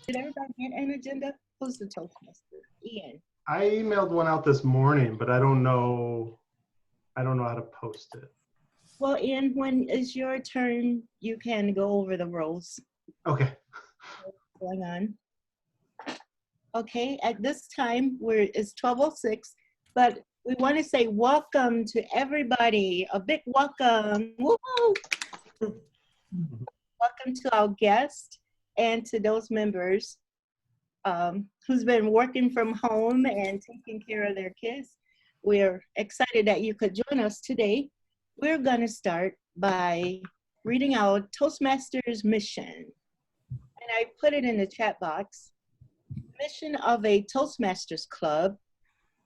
Did everybody get an agenda? Who's the Toastmaster? Ian. I emailed one out this morning, but I don't know how to post it. Well, Ian, when is your turn, you can go over the rules. Okay. What's going on? Okay, at this time, it's 12:06, but we want to say welcome to everybody. A big welcome. Woo-hoo! Welcome to our guests and to those members who's been working from home and taking care of their kids. We're excited that you could join us today. We're going to start by reading out Toastmasters' mission. And I put it in the chat box. The mission of a Toastmasters Club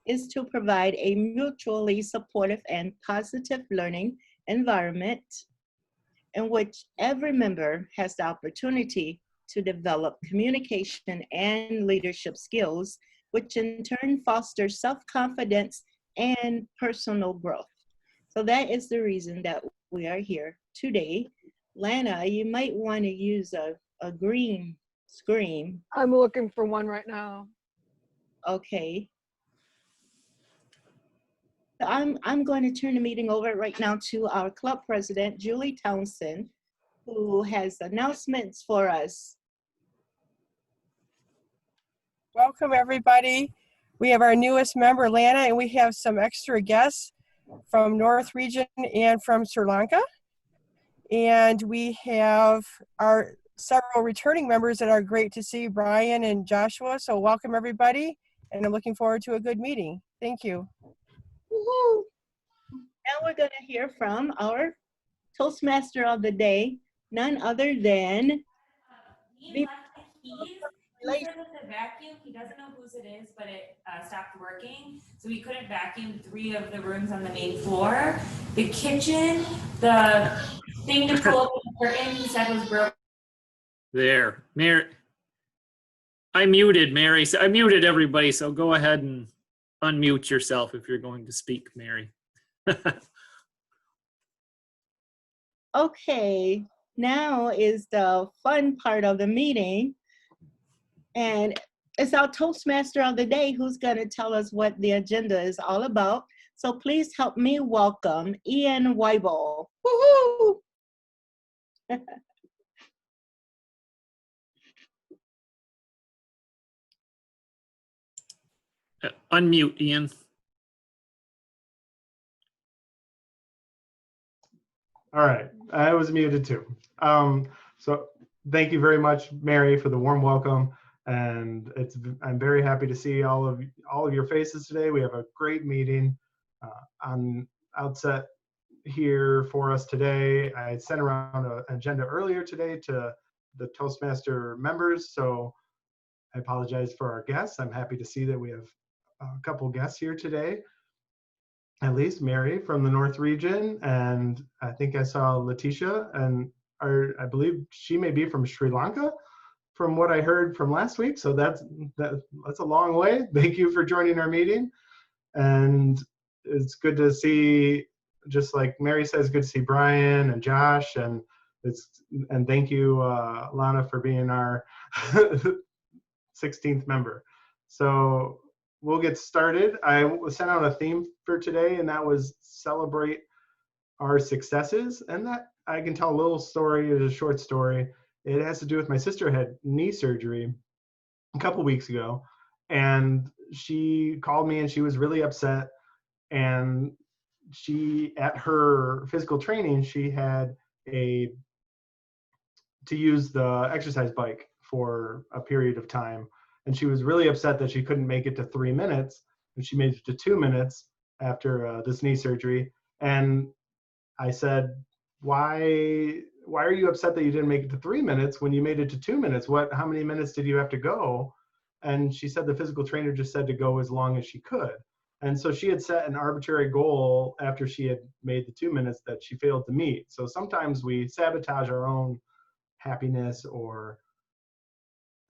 is to provide a mutually supportive and positive learning environment in which every member has the opportunity to develop communication and leadership skills, which in turn fosters self-confidence and personal growth. So that is the reason that we are here today. Lana, you might want to use a green screen. I'm looking for one right now. Okay. I'm going to turn the meeting over right now to our club president, Julie Townsend, who has announcements for us. Welcome, everybody. We have our newest member, Lana, and we have some extra guests from North Region and from Sri Lanka. And we have our several returning members that are great to see, Brian and Joshua. So welcome, everybody, and I'm looking forward to a good meeting. Thank you. Woo-hoo. Now we're going to hear from our Toastmaster of the day, none other than He said with the vacuum, he doesn't know whose it is, but it stopped working. So he couldn't vacuum 3 of the rooms on the main floor. The kitchen, the thing to pull open the curtain, he said was broken. There, Mary. I muted Mary. So I muted everybody. So go ahead and unmute yourself if you're going to speak, Mary. Okay, now is the fun part of the meeting. And it's our Toastmaster of the day who's going to tell us what the agenda is all about. So please help me welcome Ian Weibel. Woohoo! Unmute, Ian. All right, I was muted too. So thank you very much, Mary, for the warm welcome. And I'm very happy to see all of your faces today. We have a great meeting on outset here for us today. I sent around an agenda earlier today to the Toastmaster members, so I apologize for our guests. I'm happy to see that we have a couple guests here today. At least Mary from the North Region, and I think I saw Letitia, and I believe she may be from Sri Lanka, from what I heard from last week. So that's a long way. Thank you for joining our meeting, and it's good to see. Just like Mary says, good to see Brian and Josh, and thank you, Lana, for being our 16th member. So we'll get started. I sent out a theme for today, and that was celebrate our successes. And that I can tell a little story. It's a short story. It has to do with my sister had knee surgery a couple weeks ago, and she called me and she was really upset. And she, at her physical training, she had to use the exercise bike for a period of time. And she was really upset that she couldn't make it to 3 minutes, and she made it to 2 minutes after this knee surgery. And I said, why are you upset that you didn't make it to 3 minutes when you made it to 2 minutes? How many minutes did you have to go? And she said the physical trainer just said to go as long as she could. And so she had set an arbitrary goal after she had made the 2 minutes that she failed to meet. So sometimes we sabotage our own happiness or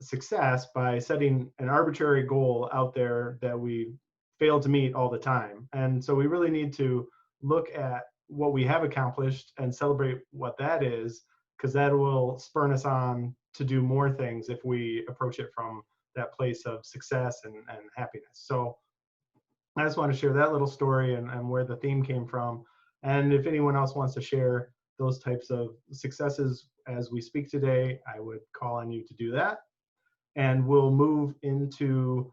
success by setting an arbitrary goal out there that we fail to meet all the time. And so we really need to look at what we have accomplished and celebrate what that is, because that will spur us on to do more things if we approach it from that place of success and happiness. So I just want to share that little story and where the theme came from. And if anyone else wants to share those types of successes as we speak today, I would call on you to do that. And we'll move into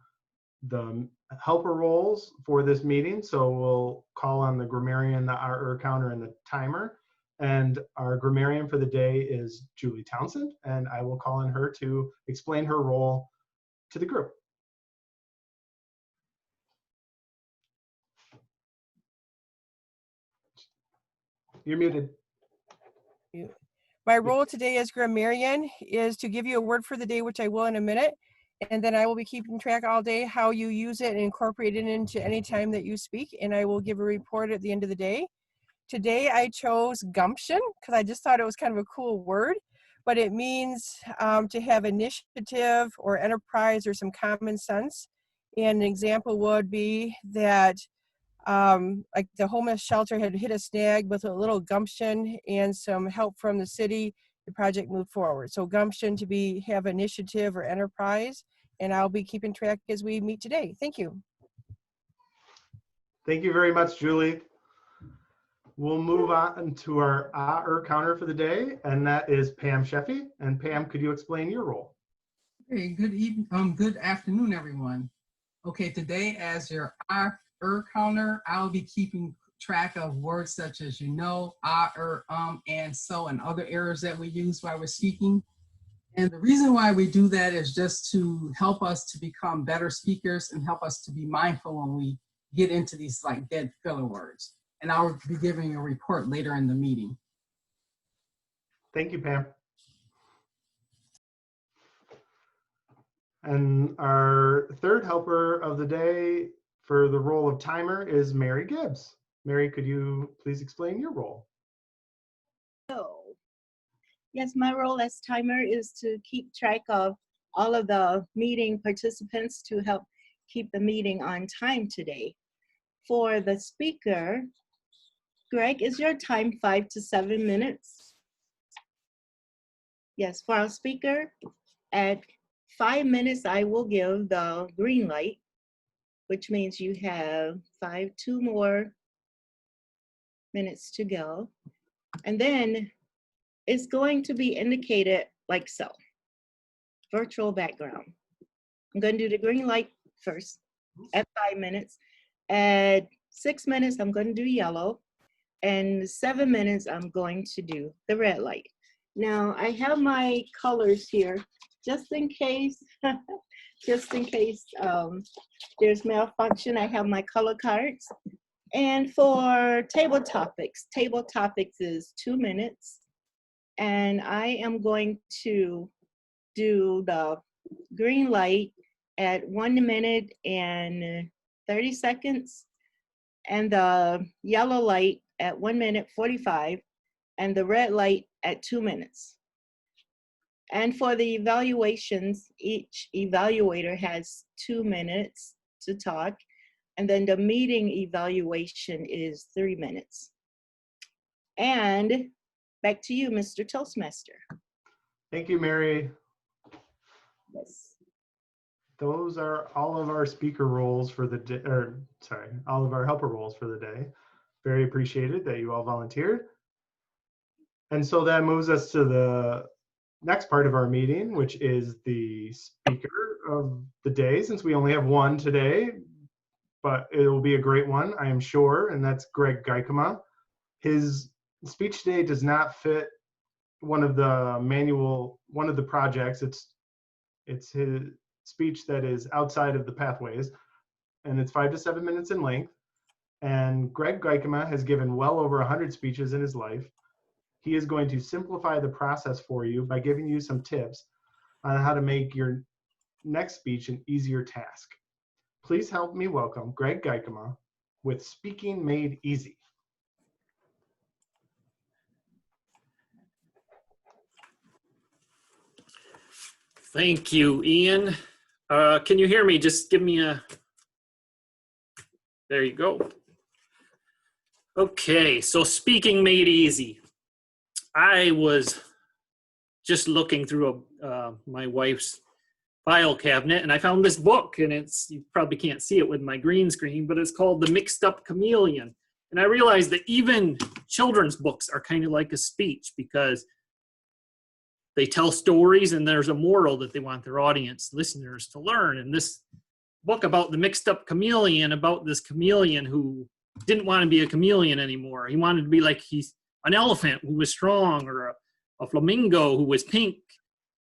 the helper roles for this meeting. So we'll call on the grammarian, the counter, and the timer. And our grammarian for the day is Julie Townsend, and I will call on her to explain her role to the group. You're muted. My role today as grammarian is to give you a word for the day, which I will in a minute. And then I will be keeping track all day how you use it and incorporate it into any time that you speak. And I will give a report at the end of the day. Today I chose gumption because I just thought it was kind of a cool word, but it means to have initiative or enterprise or some common sense. And an example would be that like the homeless shelter had hit a snag. With a little gumption and some help from the city, the project moved forward. So gumption to have initiative or enterprise, and I'll be keeping track as we meet today. Thank you. Thank you very much, Julie. We'll move on to our counter for the day, and that is Pam Sheffy. And Pam, could you explain your role? Hey, good evening. Good afternoon, everyone. Okay, today as your counter, I'll be keeping track of words such as and so, and other errors that we use while we're speaking. And the reason why we do that is just to help us to become better speakers and help us to be mindful when we get into these like dead filler words. And I'll be giving a report later in the meeting. Thank you, Pam. And our third helper of the day for the role of timer is Mary Gibbs. Mary, could you please explain your role? So, yes, my role as timer is to keep track of all of the meeting participants to help keep the meeting on time today. For the speaker, Greg, is your time 5 to 7 minutes? Yes, for our speaker, at 5 minutes, I will give the green light, which means you have 2 more minutes to go. And then it's going to be indicated like so, virtual background. I'm going to do the green light first at 5 minutes. At 6 minutes, I'm going to do yellow. And 7 minutes, I'm going to do the red light. Now, I have my colors here, just in case, there's malfunction. I have my color cards. And for table topics is 2 minutes. And I am going to do the green light at 1 minute and 30 seconds, and the yellow light at 1 minute 45, and the red light at 2 minutes. And for the evaluations, each evaluator has 2 minutes to talk, and then the meeting evaluation is 3 minutes. And back to you, Mr. Toastmaster. Thank you, Mary. Yes. Those are all of our speaker roles for the day, all of our helper roles for the day. Very appreciated that you all volunteered. And so that moves us to the next part of our meeting, which is the speaker of the day, since we only have one today, but it will be a great one, I am sure, and that's Greg Geikema. His speech today does not fit one of the projects. It's his speech that is outside of the pathways, and it's 5 to 7 minutes in length. And Greg Geikema has given well over 100 speeches in his life. He is going to simplify the process for you by giving you some tips on how to make your next speech an easier task. Please help me welcome Greg Geikema with Speaking Made Easy. Thank you, Ian. Can you hear me? Just give me a, there you go. Okay, so Speaking Made Easy. I was just looking through my wife's file cabinet, and I found this book, and you probably can't see it with my green screen, but it's called The Mixed Up Chameleon. And I realized that even children's books are kind of like a speech, because they tell stories and there's a moral that they want their audience listeners to learn. And this book about the mixed up chameleon, about this chameleon who didn't want to be a chameleon anymore. He wanted to be like an elephant who was strong, or a flamingo who was pink.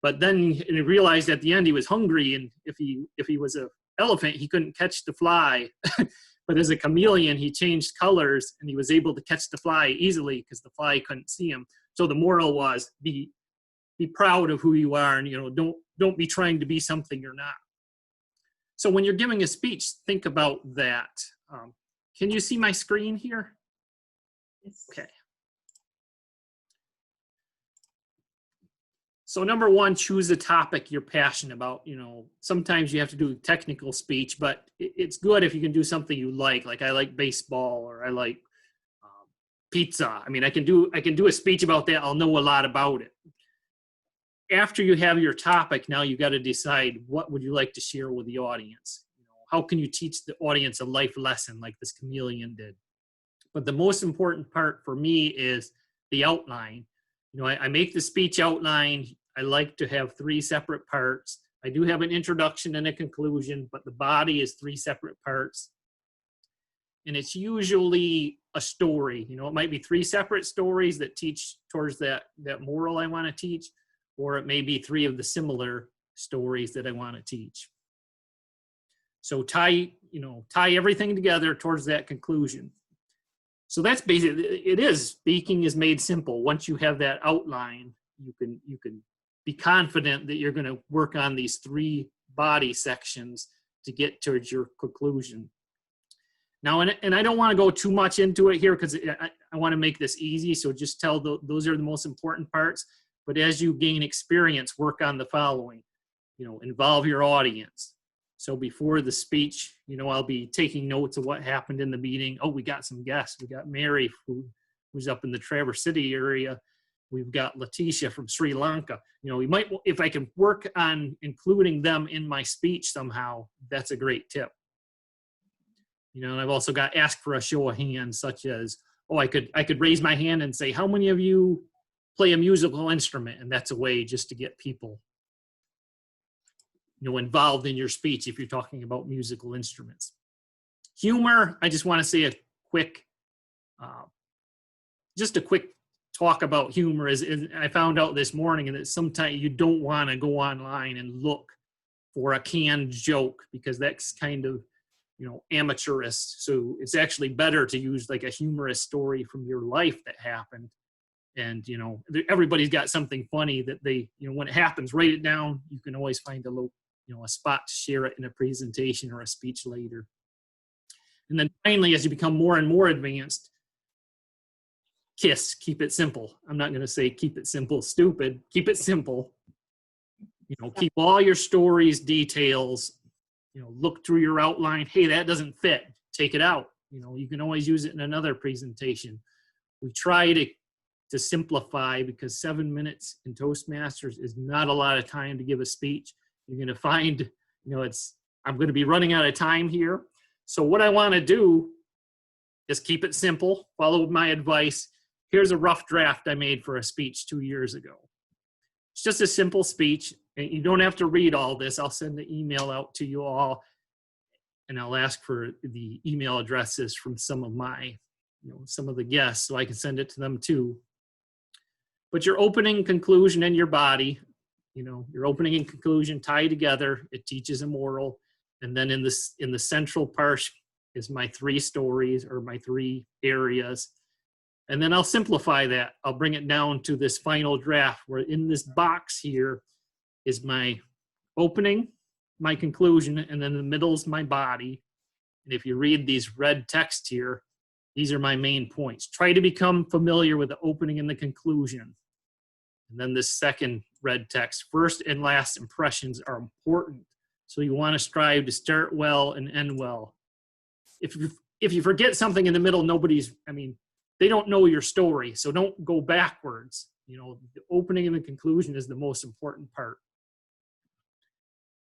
But then he realized at the end he was hungry, and if he was an elephant, he couldn't catch the fly. But as a chameleon, he changed colors, and he was able to catch the fly easily because the fly couldn't see him. So the moral was be proud of who you are, and don't be trying to be something you're not. So when you're giving a speech, think about that. Can you see my screen here? Okay. So number one, choose a topic you're passionate about. Sometimes you have to do technical speech, but it's good if you can do something you like. Like I like baseball, or I like pizza. I mean, I can do a speech about that. I'll know a lot about it. After you have your topic, now you got to decide, what would you like to share with the audience? How can you teach the audience a life lesson like this chameleon did? But the most important part for me is the outline. I make the speech outline. I like to have 3 separate parts. I do have an introduction and a conclusion, but the body is 3 separate parts. And it's usually a story. It might be 3 separate stories that teach towards that moral I want to teach, or it may be 3 of the similar stories that I want to teach. So tie everything together towards that conclusion. So that's basically, it is, speaking is made simple. Once you have that outline, you can be confident that you're going to work on these 3 body sections to get towards your conclusion. Now, and I don't want to go too much into it here, because I want to make this easy. So just tell those are the most important parts. But as you gain experience, work on the following. Involve your audience. So before the speech, I'll be taking notes of what happened in the meeting. Oh, we got some guests. We got Mary, who's up in the Traverse City area. We've got Letitia from Sri Lanka. We might, if I can work on including them in my speech somehow, that's a great tip. And I've also got ask for a show of hands, such as, I could raise my hand and say, how many of you play a musical instrument? And that's a way just to get people involved in your speech if you're talking about musical instruments. Humor, I just want to say a quick talk about humor. Is I found out this morning that sometimes you don't want to go online and look for a canned joke, because that's kind of amateurish. So it's actually better to use like a humorous story from your life that happened. And everybody's got something funny that they when it happens, write it down. You can always find a spot to share it in a presentation or a speech later. And then finally, as you become more and more advanced, keep it simple. I'm not going to say keep it simple, stupid. Keep it simple. Keep all your stories, details. Look through your outline. Hey, that doesn't fit. Take it out. You can always use it in another presentation. We try to simplify, because 7 minutes in Toastmasters is not a lot of time to give a speech. You're going to find, I'm going to be running out of time here. So what I want to do is keep it simple, follow my advice. Here's a rough draft I made for a speech 2 years ago. It's just a simple speech, and you don't have to read all this. I'll send the email out to you all, and I'll ask for the email addresses from some of the guests, so I can send it to them too. But your opening, conclusion, and your body, your opening and conclusion tie together. It teaches a moral. And then in the central part is my 3 stories, or my 3 areas. And then I'll simplify that. I'll bring it down to this final draft, where in this box here is my opening, my conclusion, and then in the middle is my body. And if you read these red text here, these are my main points. Try to become familiar with the opening and the conclusion. And then this second red text, first and last impressions are important. So you want to strive to start well and end well. If you forget something in the middle, they don't know your story. So don't go backwards. You know, the opening and the conclusion is the most important part.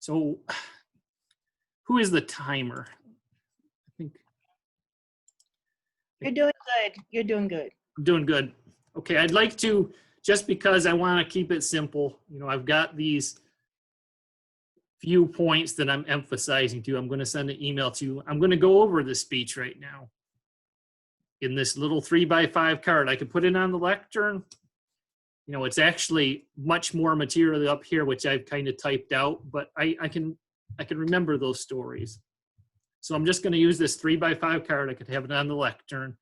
So who is the timer? I think You're doing good. You're doing good. I'm doing good. Okay, I'd like to, just because I want to keep it simple, you know, I've got these few points that I'm emphasizing to. I'm going to send an email to you. I'm going to go over the speech right now in this little 3x5 card. I could put it on the lectern. You know, it's actually much more material up here, which I've kind of typed out, but I can remember those stories. So I'm just going to use this 3x5 card. I could have it on the lectern.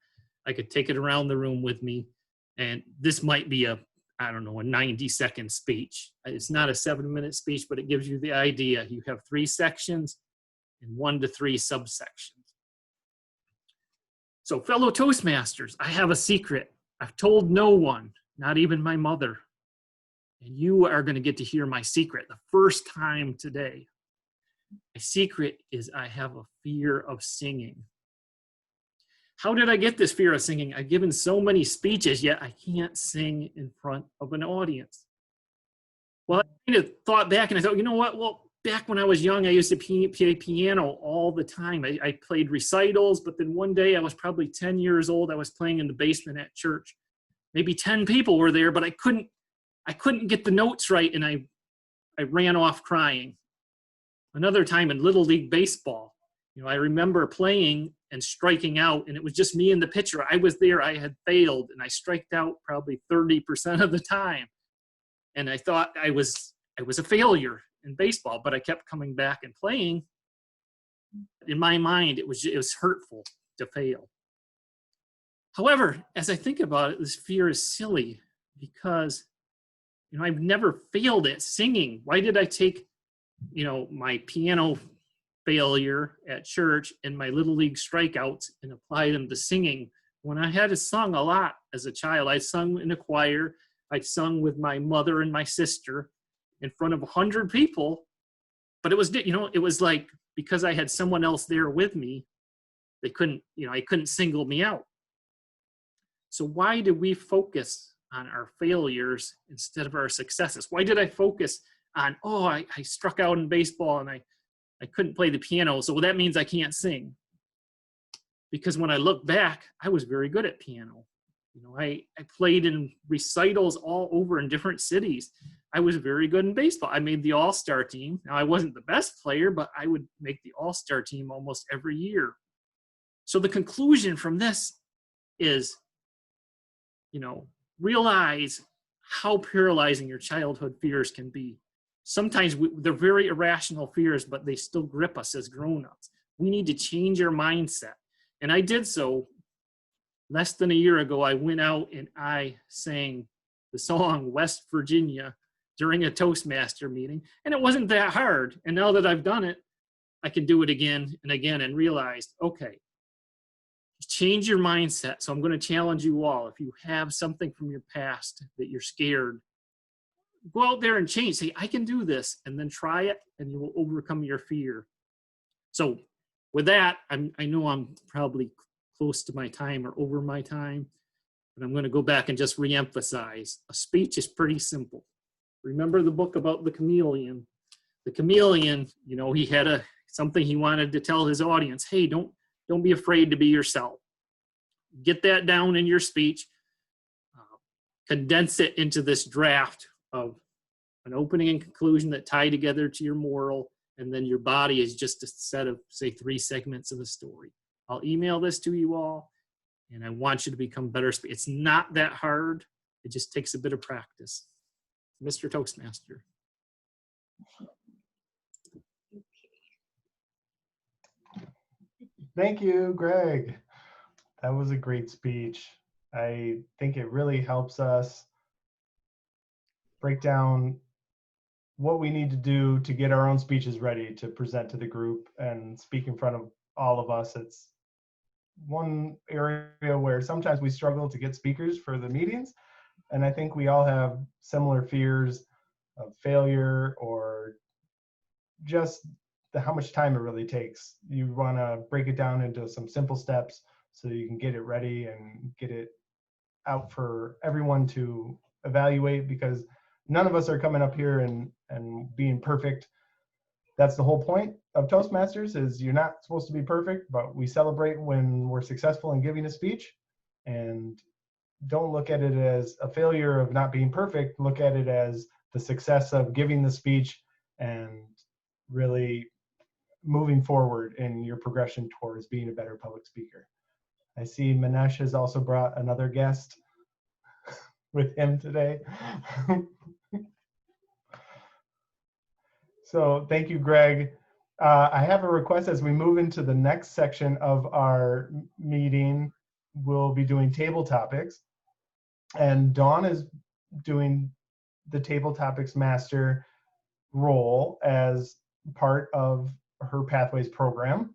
I could take it around the room with me. And this might be a 90-second speech. It's not a 7-minute speech, but it gives you the idea. You have 3 sections and 1 to 3 subsections. So fellow Toastmasters, I have a secret. I've told no one, not even my mother. And you are going to get to hear my secret the first time today. My secret is I have a fear of singing. How did I get this fear of singing? I've given so many speeches, yet I can't sing in front of an audience. Well, I kind of thought back and I thought, you know what? Well, back when I was young, I used to play piano all the time. I played recitals, but then one day I was probably 10 years old. I was playing in the basement at church. Maybe 10 people were there, but I couldn't get the notes right, and I ran off crying. Another time in Little League Baseball, you know, I remember playing and striking out, and it was just me and the pitcher. I was there, I had failed, and I striked out probably 30% of the time. And I thought I was a failure in baseball, but I kept coming back and playing. In my mind, it was hurtful to fail. However, as I think about it, this fear is silly because, you know, I've never failed at singing. Why did I take, you know, my piano failure at church and my Little League strikeouts and apply them to singing when I had sung a lot as a child? I sung in a choir. I sung with my mother and my sister in front of 100 people, but it was, you know, it was like because I had someone else there with me, they couldn't, you know, I couldn't single me out. So why do we focus on our failures instead of our successes? Why did I focus on, oh, I struck out in baseball and I couldn't play the piano, so that means I can't sing? Because when I look back, I was very good at piano. You know, I played in recitals all over in different cities. I was very good in baseball. I made the all-star team. Now, I wasn't the best player, but I would make the all-star team almost every year. So the conclusion from this is, you know, realize how paralyzing your childhood fears can be. Sometimes they're very irrational fears, but they still grip us as grown-ups. We need to change our mindset. And I did so. Less than a year ago, I went out and I sang the song West Virginia during a Toastmaster meeting, and it wasn't that hard. And now that I've done it, I can do it again and again and realized, okay, change your mindset. So I'm going to challenge you all. If you have something from your past that you're scared, go out there and change. Say, I can do this, and then try it, and you will overcome your fear. So with that, I know I'm probably close to my time or over my time, but I'm going to go back and just reemphasize. A speech is pretty simple. Remember the book about the chameleon. The chameleon, you know, he had something he wanted to tell his audience. Hey, don't be afraid to be yourself. Get that down in your speech. Condense it into this draft of an opening and conclusion that tie together to your moral, and then your body is just a set of, say, 3 segments of the story. I'll email this to you all, and I want you to become better. It's not that hard. It just takes a bit of practice. Mr. Toastmaster. Thank you, Greg. That was a great speech. I think it really helps us break down what we need to do to get our own speeches ready to present to the group and speak in front of all of us. It's one area where sometimes we struggle to get speakers for the meetings, and I think we all have similar fears of failure or just how much time it really takes. You want to break it down into some simple steps so you can get it ready and get it out for everyone to evaluate, because none of us are coming up here and being perfect. That's the whole point of Toastmasters, is you're not supposed to be perfect, but we celebrate when we're successful in giving a speech. And don't look at it as a failure of not being perfect. Look at it as the success of giving the speech and really moving forward in your progression towards being a better public speaker. I see Manesh has also brought another guest with him today. So thank you, Greg. I have a request as we move into the next section of our meeting. We'll be doing table topics, and Dawn is doing the table topics master role as part of her Pathways program.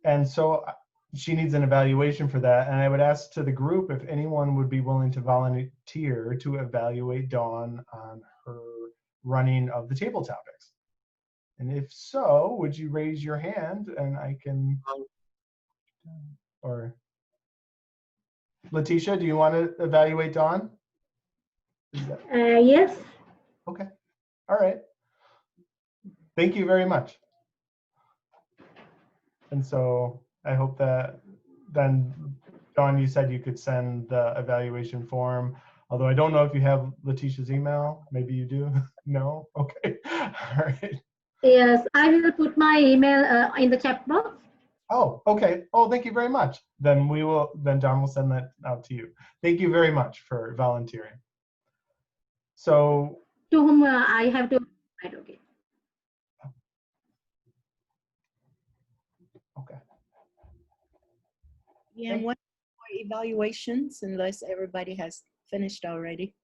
And so she needs an evaluation for that. And I would ask to the group if anyone would be willing to volunteer to evaluate Dawn on her running of the table topics. And if so, would you raise your hand and I can, or Letitia, do you want to evaluate Dawn? Yes. Okay. All right. Thank you very much. And so I hope that then, Dawn, you said you could send the evaluation form, although I don't know if you have Letitia's email. Maybe you do. No? Okay. All right. Yes, I will put my email in the chat box. Oh, okay. Oh, thank you very much. Then Dawn will send that out to you. Thank you very much for volunteering. So, To whom I have to. Okay. okay. Yeah, and one more evaluations, unless everybody has finished already.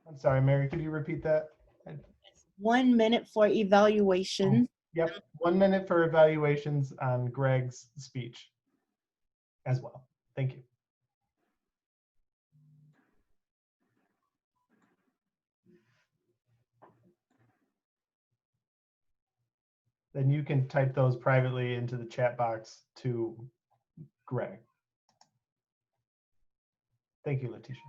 I'm sorry, Mary, could you repeat that? 1 minute for evaluation. Yep, 1 minute for evaluations on Greg's speech as well. Thank you. Then you can type those privately into the chat box to Greg. Thank you, Letitia.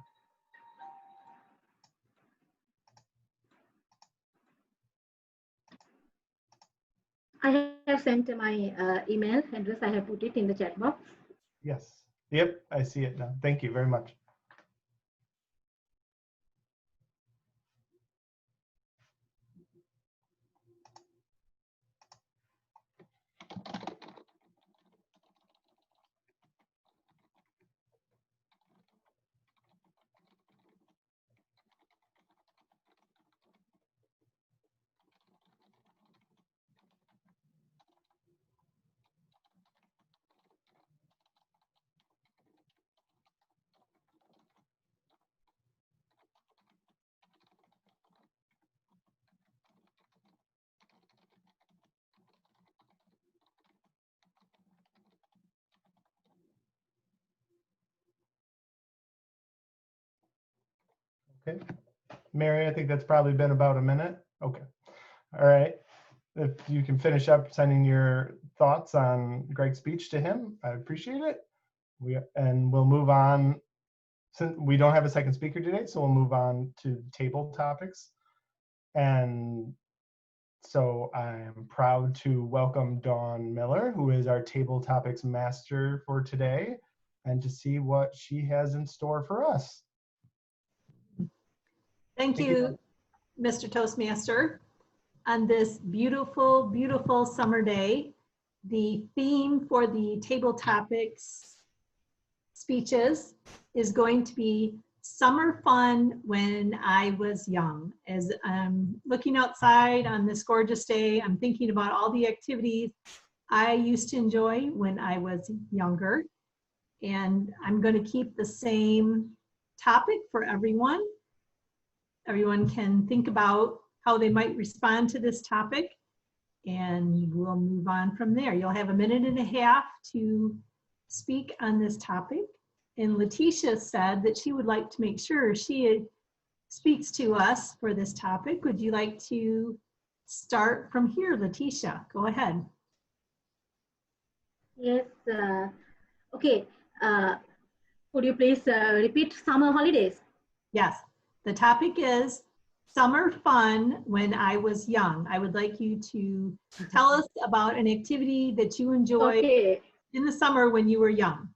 I have sent my email address. I have put it in the chat box. Yes. Yep, I see it now. Thank you very much. Okay. Mary, I think that's probably been about a minute. Okay. All right. If you can finish up sending your thoughts on Greg's speech to him, I appreciate it. We'll move on. Since we don't have a second speaker today, so we'll move on to table topics. And so I'm proud to welcome Dawn Miller, who is our table topics master for today, and to see what she has in store for us. Thank you, Mr. Toastmaster. On this beautiful, beautiful summer day, the theme for the table topics speeches is going to be summer fun when I was young. As I'm looking outside on this gorgeous day, I'm thinking about all the activities I used to enjoy when I was younger. And I'm going to keep the same topic for everyone. Everyone can think about how they might respond to this topic, and we'll move on from there. You'll have 1.5 minutes to speak on this topic. And Letitia said that she would like to make sure she speaks to us for this topic. Would you like to start from here, Letitia? Go ahead. Yes. Okay. Could you please repeat summer holidays? Yes, the topic is summer fun when I was young. I would like you to tell us about an activity that you enjoyed Okay. in the summer when you were young.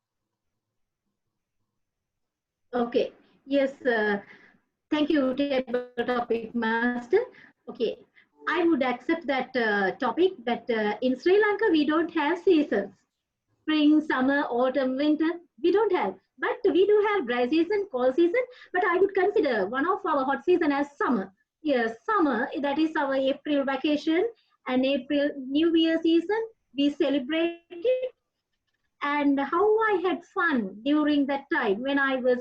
Okay. Yes. Thank you, table topic master. Okay. I would accept that topic that in Sri Lanka we don't have seasons. Spring, summer, autumn, winter, we don't have. But we do have dry season, cold season, but I would consider one of our hot season as summer. Yes, summer, that is our April vacation and April New Year season. We celebrate it, and how I had fun during that time when I was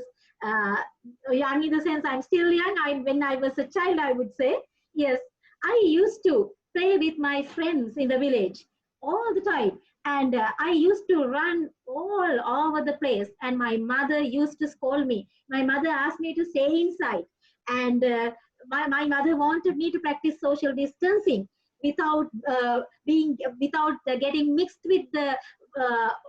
young, in the sense I'm still young. When I was a child, I would say, yes, I used to play with my friends in the village all the time. And I used to run all over the place. And my mother used to scold me. My mother asked me to stay inside. And my mother wanted me to practice social distancing without getting mixed with the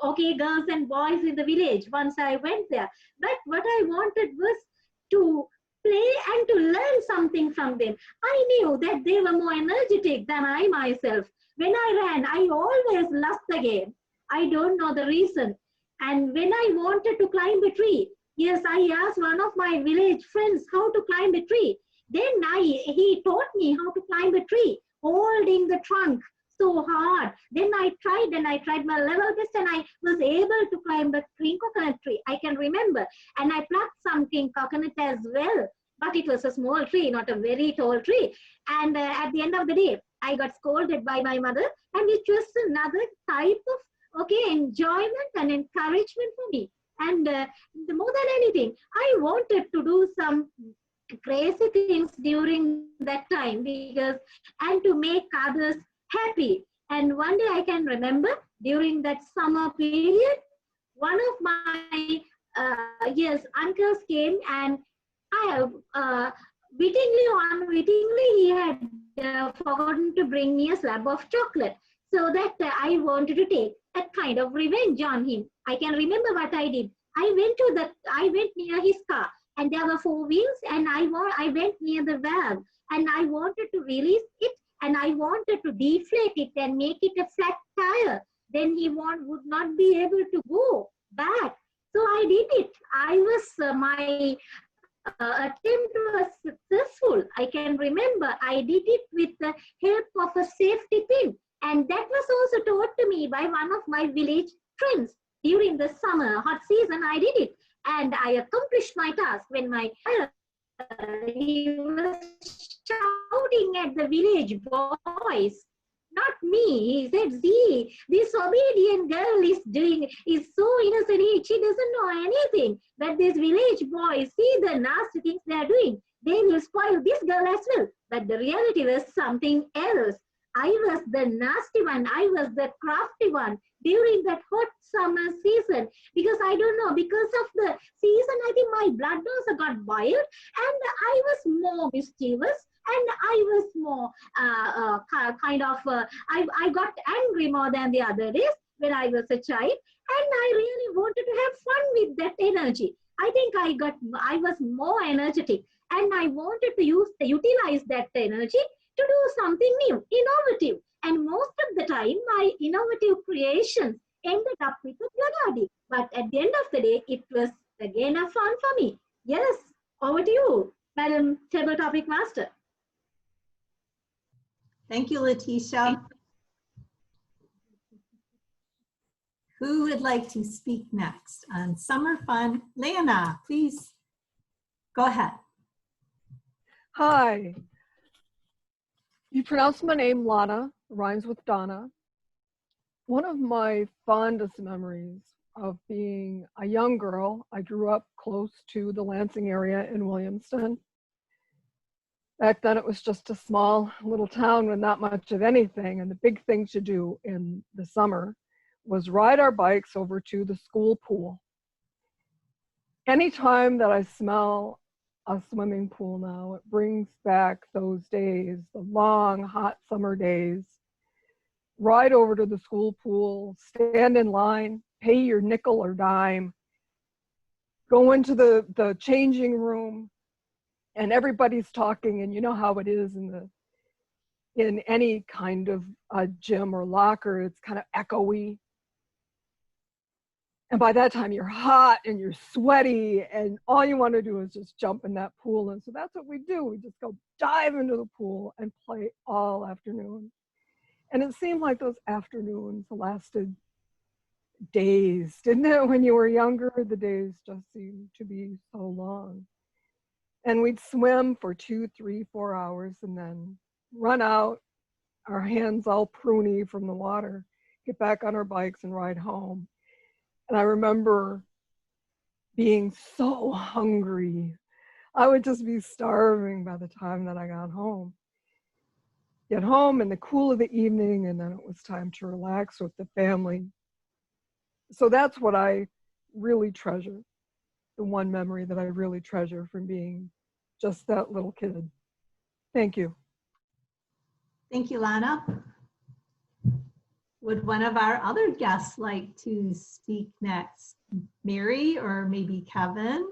okay girls and boys in the village once I went there. But what I wanted was to play and to learn something from them. I knew that they were more energetic than I myself. When I ran, I always lost the game. I don't know the reason. And when I wanted to climb a tree, yes, I asked one of my village friends how to climb a tree. Then he taught me how to climb a tree, holding the trunk so hard. Then I tried my level best, and I was able to climb the green coconut tree. I can remember. And I plucked some king coconut as well. But it was a small tree, not a very tall tree. And at the end of the day, I got scolded by my mother, and it was another type of enjoyment and encouragement for me. And more than anything, I wanted to do some crazy things during that time and to make others happy. And one day I can remember during that summer period, one of my uncles came, and I wittingly or unwittingly, he had forgotten to bring me a slab of chocolate. So that I wanted to take a kind of revenge on him. I can remember what I did. I went near his car, and there were 4 wheels, and I went near the valve, and I wanted to release it, and I wanted to deflate it and make it a flat tire. Then he would not be able to go back. So I did it. My attempt was successful. I can remember I did it with the help of a safety pin. And that was also taught to me by one of my village friends. During the summer hot season, I did it. And I accomplished my task when he was shouting at the village boys. Not me. He said, see, this obedient girl is so innocent. She doesn't know anything. But this village boys, see the nasty things they are doing. They will spoil this girl as well. But the reality was something else. I was the nasty one. I was the crafty one during that hot summer season. Because I don't know, because of the season, I think my blood also got boiled. And I was more mischievous. And I was more I got angry more than the other days when I was a child. And I really wanted to have fun with that energy. I think I was more energetic. And I wanted to utilize that energy to do something new, innovative. And most of the time, my innovative creations ended up with a bloodadi. But at the end of the day, it was again a fun for me. Yes, over to you, Madam Table Topic Master. Thank you, Letitia. Who would like to speak next on summer fun? Lana, please go ahead. Hi. You pronounce my name Lana, rhymes with Donna. One of my fondest memories of being a young girl, I grew up close to the Lansing area in Williamston. Back then it was just a small little town with not much of anything, and the big thing to do in the summer was ride our bikes over to the school pool. Anytime that I smell a swimming pool now, it brings back those days, the long, hot summer days. Ride over to the school pool, stand in line, pay your nickel or dime, go into the changing room and everybody's talking, and you know how it is in any kind of gym or locker, it's kind of echoey. And by that time you're hot and you're sweaty and all you want to do is just jump in that pool. And so that's what we do. We just go dive into the pool and play all afternoon. And it seemed like those afternoons lasted days, didn't it? When you were younger, the days just seemed to be so long. And we'd swim for 2, 3, 4 hours and then run out, our hands all pruny from the water, get back on our bikes and ride home. And I remember being so hungry. I would just be starving by the time that I got home. Get home in the cool of the evening, and then it was time to relax with the family. So that's what I really treasure. The one memory that I really treasure from being just that little kid. Thank you. Thank you, Lana. Would one of our other guests like to speak next? Mary or maybe Kevin?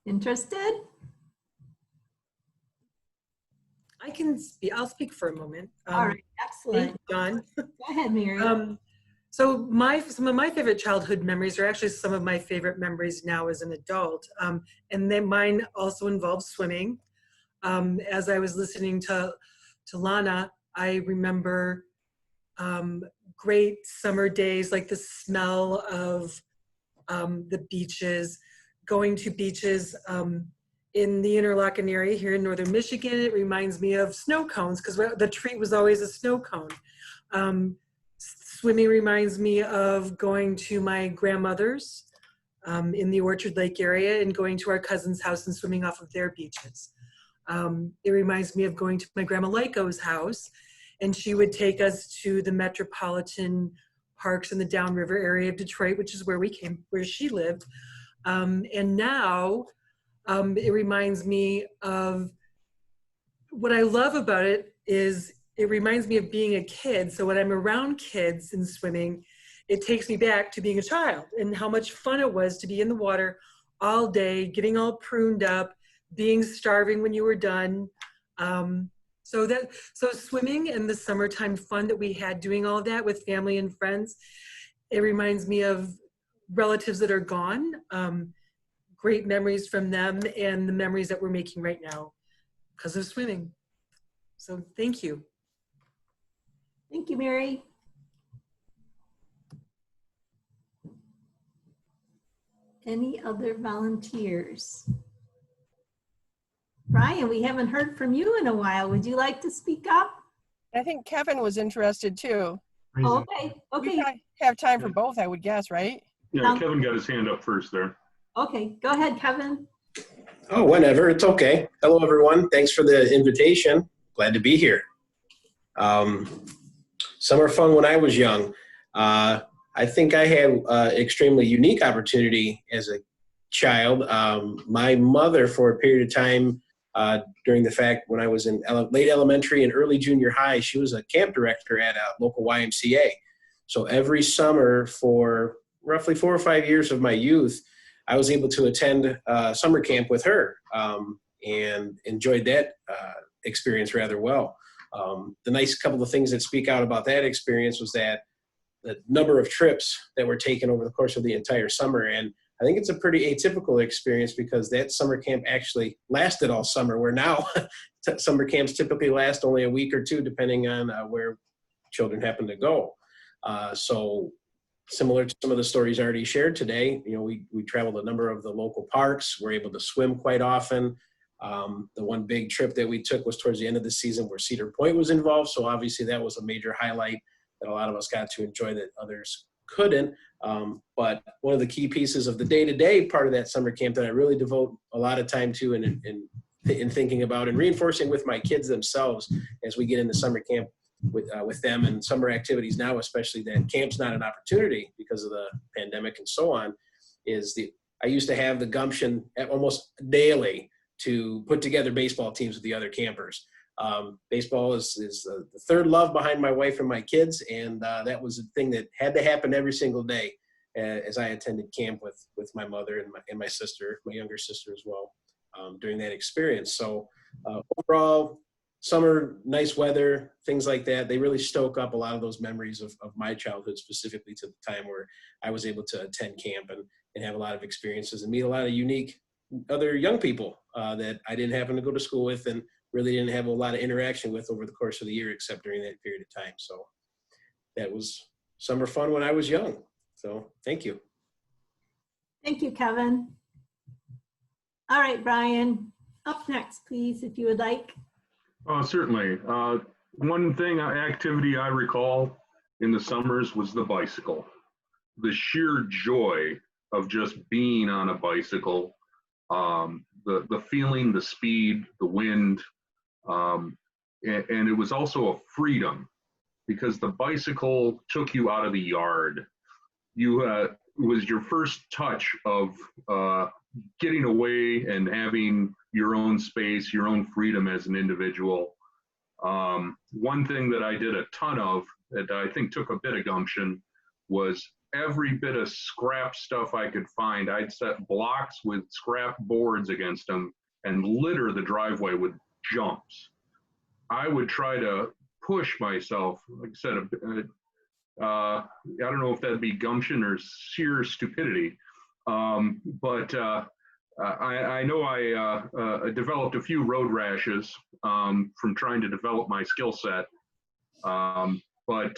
Interested? I can speak. I'll speak for a moment. All right, excellent. John. Go ahead, Mary. So some of my favorite childhood memories are actually some of my favorite memories now as an adult. And then mine also involves swimming. As I was listening to Lana, I remember great summer days, like the smell of the beaches, going to beaches in the Interlochen area here in northern Michigan. It reminds me of snow cones because the treat was always a snow cone. Swimming reminds me of going to my grandmother's in the Orchard Lake area and going to our cousin's house and swimming off of their beaches. It reminds me of going to my grandma Lyco's house, and she would take us to the metropolitan parks in the downriver area of Detroit, which is where she lived. And now it reminds me of, what I love about it is it reminds me of being a kid. So when I'm around kids and swimming, it takes me back to being a child and how much fun it was to be in the water all day, getting all pruned up, being starving when you were done. So swimming and the summertime fun that we had doing all that with family and friends, it reminds me of relatives that are gone, great memories from them and the memories that we're making right now because of swimming. So thank you. Thank you, Mary. Any other volunteers? Brian, we haven't heard from you in a while. Would you like to speak up? I think Kevin was interested too. Okay, We have time for both, I would guess, right? Yeah, Kevin got his hand up first there. Okay, go ahead, Kevin. Oh, whenever. It's okay. Hello, everyone. Thanks for the invitation. Glad to be here. Summer fun when I was young. I think I had an extremely unique opportunity as a child. My mother, for a period of time, during the fact when I was in late elementary and early junior high, she was a camp director at a local YMCA. So every summer for roughly 4 or 5 years of my youth, I was able to attend summer camp with her and enjoyed that experience rather well. The nice couple of things that speak out about that experience was that the number of trips that were taken over the course of the entire summer. And I think it's a pretty atypical experience because that summer camp actually lasted all summer, where now summer camps typically last only a week or two, depending on where children happen to go. So similar to some of the stories already shared today, you know, we traveled a number of the local parks. We're able to swim quite often. The one big trip that we took was towards the end of the season where Cedar Point was involved. So obviously that was a major highlight that a lot of us got to enjoy that others couldn't. But one of the key pieces of the day-to-day part of that summer camp that I really devote a lot of time to and in thinking about and reinforcing with my kids themselves as we get into summer camp with them and summer activities now, especially that camp's not an opportunity because of the pandemic and so on, I used to have the gumption almost daily to put together baseball teams with the other campers. Baseball is the third love behind my wife and my kids, and that was a thing that had to happen every single day as I attended camp with my mother and my sister, my younger sister as well, during that experience. So overall, summer, nice weather, things like that, they really stoke up a lot of those memories of my childhood, specifically to the time where I was able to attend camp and have a lot of experiences and meet a lot of unique other young people that I didn't happen to go to school with and really didn't have a lot of interaction with over the course of the year, except during that period of time. So that was summer fun when I was young. So thank you. Thank you, Kevin. All right, Brian, up next, please, if you would like. Certainly. One activity I recall in the summers was the bicycle. The sheer joy of just being on a bicycle, the feeling, the speed, the wind, and it was also a freedom because the bicycle took you out of the yard. It was your first touch of getting away and having your own space, your own freedom as an individual. One thing that I did a ton of that I think took a bit of gumption was every bit of scrap stuff I could find. I'd set blocks with scrap boards against them and litter the driveway with jumps. I would try to push myself, like I said, I don't know if that'd be gumption or sheer stupidity, but I know I developed a few road rashes from trying to develop my skill set, but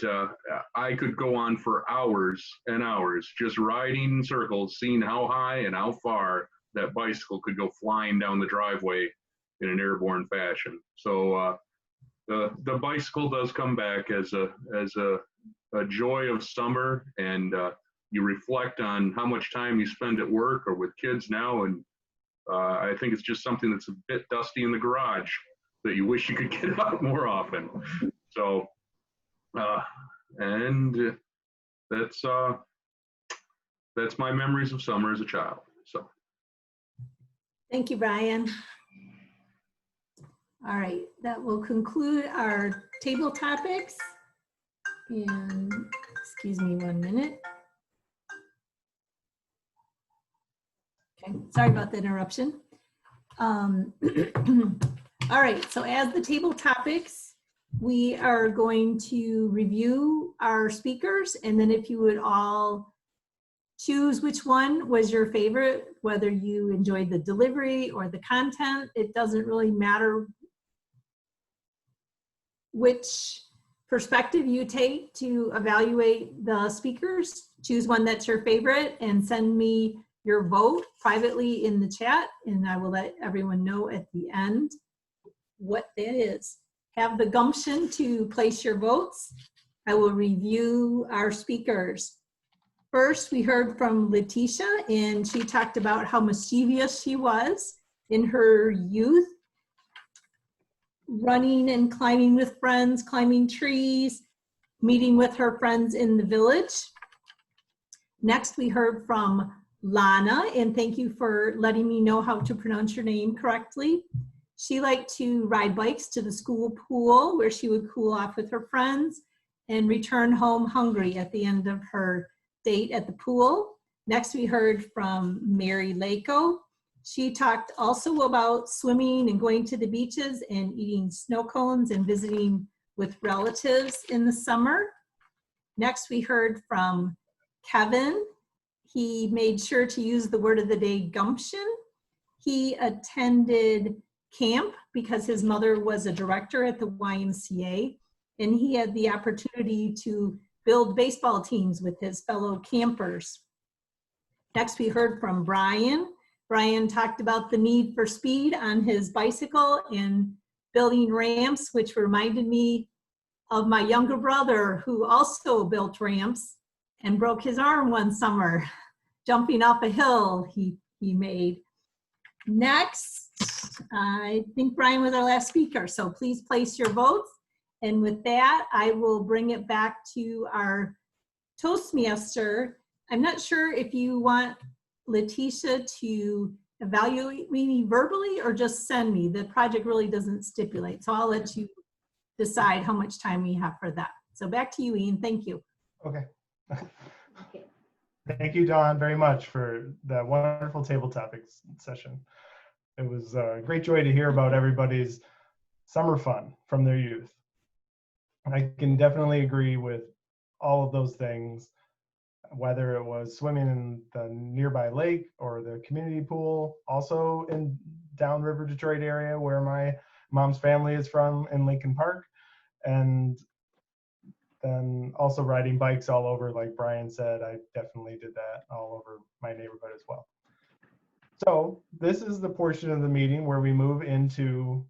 I could go on for hours and hours just riding in circles, seeing how high and how far that bicycle could go flying down the driveway in an airborne fashion. So the bicycle does come back as a joy of summer, and you reflect on how much time you spend at work or with kids now, and I think it's just something that's a bit dusty in the garage that you wish you could get out more often. So, and that's my memories of summer as a child. So, Thank you, Brian. All right, that will conclude our table topics. And excuse me 1 minute. Okay, sorry about the interruption. All right, so as the table topics, we are going to review our speakers, and then if you would all choose which one was your favorite, whether you enjoyed the delivery or the content, it doesn't really matter which perspective you take to evaluate the speakers. Choose one that's your favorite and send me your vote privately in the chat, and I will let everyone know at the end what that is. Have the gumption to place your votes. I will review our speakers. First, we heard from Letitia, and she talked about how mischievous she was in her youth, running and climbing with friends, climbing trees, meeting with her friends in the village. Next, we heard from Lana, and thank you for letting me know how to pronounce your name correctly. She liked to ride bikes to the school pool where she would cool off with her friends and return home hungry at the end of her date at the pool. Next, we heard from Mary Lako. She talked also about swimming and going to the beaches and eating snow cones and visiting with relatives in the summer. Next, we heard from Kevin. He made sure to use the word of the day, gumption. He attended camp because his mother was a director at the YMCA, and he had the opportunity to build baseball teams with his fellow campers. Next, we heard from Brian. Brian talked about the need for speed on his bicycle and building ramps, which reminded me of my younger brother who also built ramps and broke his arm one summer, jumping off a hill he made. Next, I think Brian was our last speaker, so please place your votes. And with that, I will bring it back to our Toastmaster. I'm not sure if you want Letitia to evaluate me verbally or just send me. The project really doesn't stipulate. So I'll let you decide how much time we have for that. So back to you, Ian. Thank you. Okay. Thank you, Dawn, very much for that wonderful table topics session. It was a great joy to hear about everybody's summer fun from their youth. I can definitely agree with all of those things, whether it was swimming in the nearby lake or the community pool, also in downriver Detroit area where my mom's family is from in Lincoln Park, and then also riding bikes all over, like Brian said. I definitely did that all over my neighborhood as well. So this is the portion of the meeting where we move into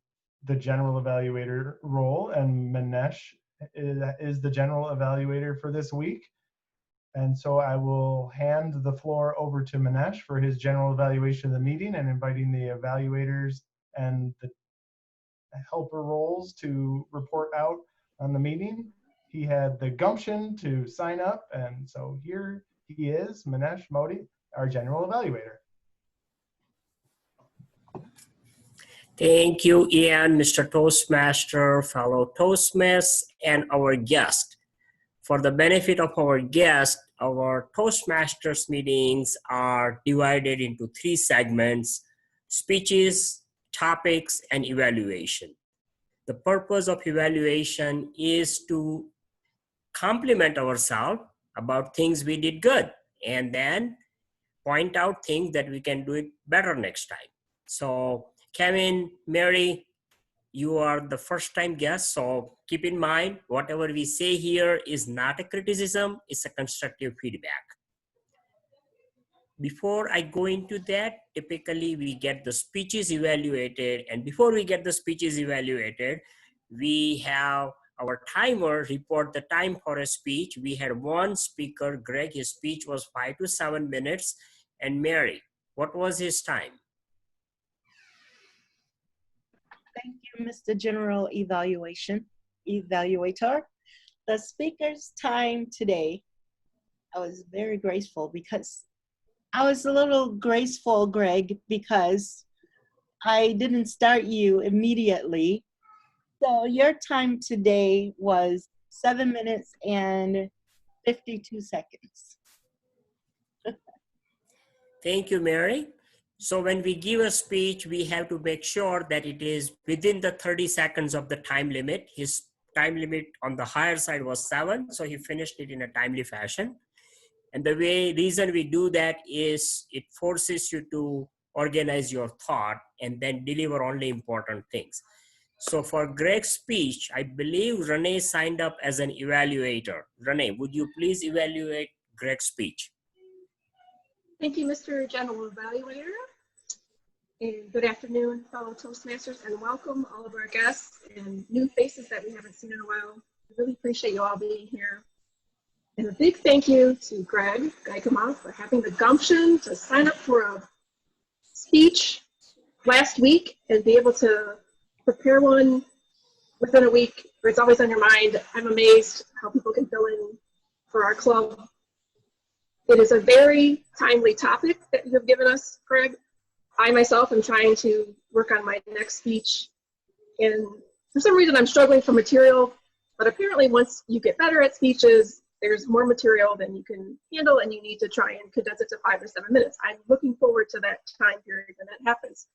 the general evaluator role, and Manesh is the general evaluator for this week. And so I will hand the floor over to Manesh for his general evaluation of the meeting and inviting the evaluators and the helper roles to report out on the meeting. He had the gumption to sign up, and so here he is, Manesh Modi, our general evaluator. Thank you, Ian, Mr. Toastmaster, fellow Toastmasters, and our guest. For the benefit of our guest, our Toastmasters meetings are divided into 3 segments: speeches, topics, and evaluation. The purpose of evaluation is to compliment ourselves about things we did good, and then point out things that we can do it better next time. So Kevin, Mary, you are the first time guest, so keep in mind, whatever we say here is not a criticism, it's a constructive feedback. Before I go into that, typically we get the speeches evaluated, and before we get the speeches evaluated, we have our timer report the time for a speech. We had one speaker, Greg, his speech was 5 to 7 minutes, and Mary, what was his time? Thank you, Mr. General Evaluator. The speaker's time today, I was very graceful because I was a little graceful, Greg, because I didn't start you immediately. So your time today was 7 minutes and 52 seconds. Thank you, Mary. So when we give a speech, we have to make sure that it is within the 30 seconds of the time limit. His time limit on the higher side was 7, so he finished it in a timely fashion. And the reason we do that is it forces you to organize your thought and then deliver only important things. So for Greg's speech, I believe Renee signed up as an evaluator. Renee, would you please evaluate Greg's speech? Thank you, Mr. General Evaluator. And good afternoon, fellow Toastmasters, and welcome all of our guests and new faces that we haven't seen in a while. I really appreciate you all being here. And a big thank you to Greg Geikema for having the gumption to sign up for a speech last week and be able to prepare one within a week where it's always on your mind. I'm amazed how people can fill in for our club. It is a very timely topic that you have given us, Greg. I myself am trying to work on my next speech, and for some reason I'm struggling for material, but apparently once you get better at speeches, there's more material than you can handle, and you need to try and condense it to 5 or 7 minutes. I'm looking forward to that time period when that happens.